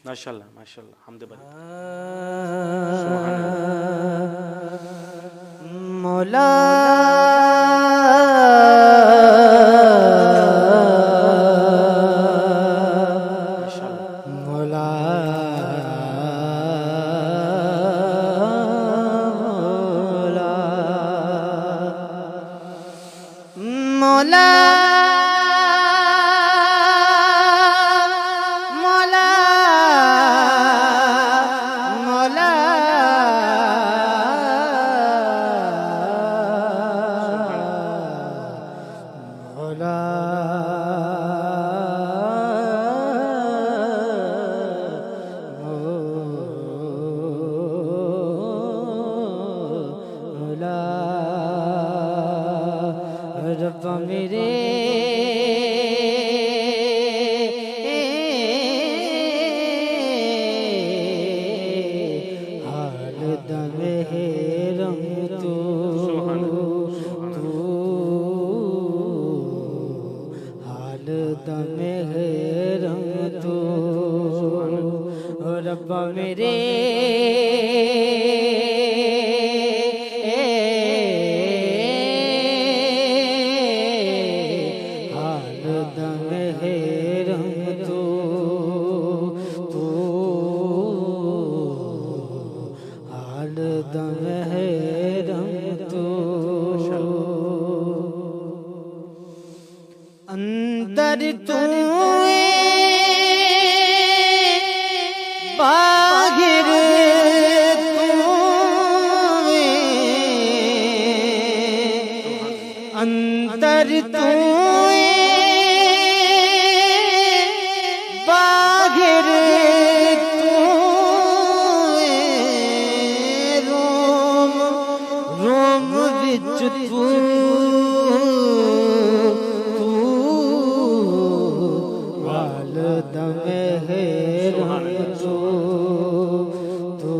माशाल्लाह माशाल्लाह हमद बरी मौला मौला मौला मौला मौला मौला मौला रब्बा मेरे हाल दमे रंग तू हाल दमे रंग तू रब्बा मेरे अंदर तू बाहिर तू अंदर तू बाहिर तू रोम रोम विच तू दमे तू तू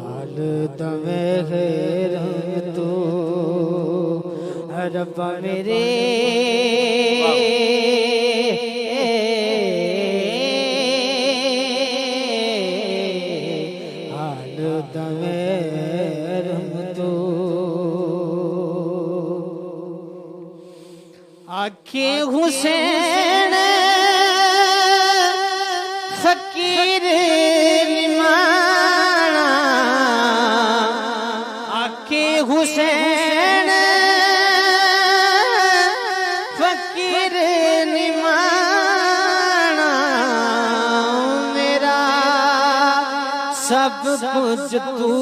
हाल दमे तू रब्बा मेरे हाल दमे तू आखे हुसैन फकीर निमाना आखे हुसैन फकीर निमाना मेरा सब कुछ तू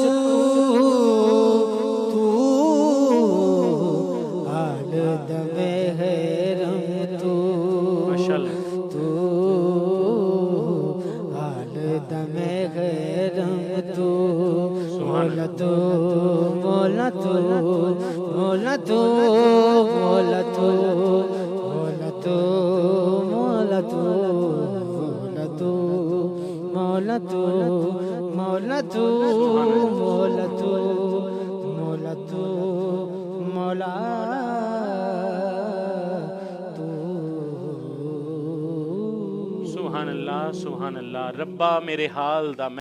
हाल दमे तू हाल दमे तू मौला तू मौला तू मौला तू मौला तू मौला तू मौला तू मौला तू मौला तू मौला तू मौला तू मौला तू मौला सुभान अल्लाह रब्बा मेरे हाल दा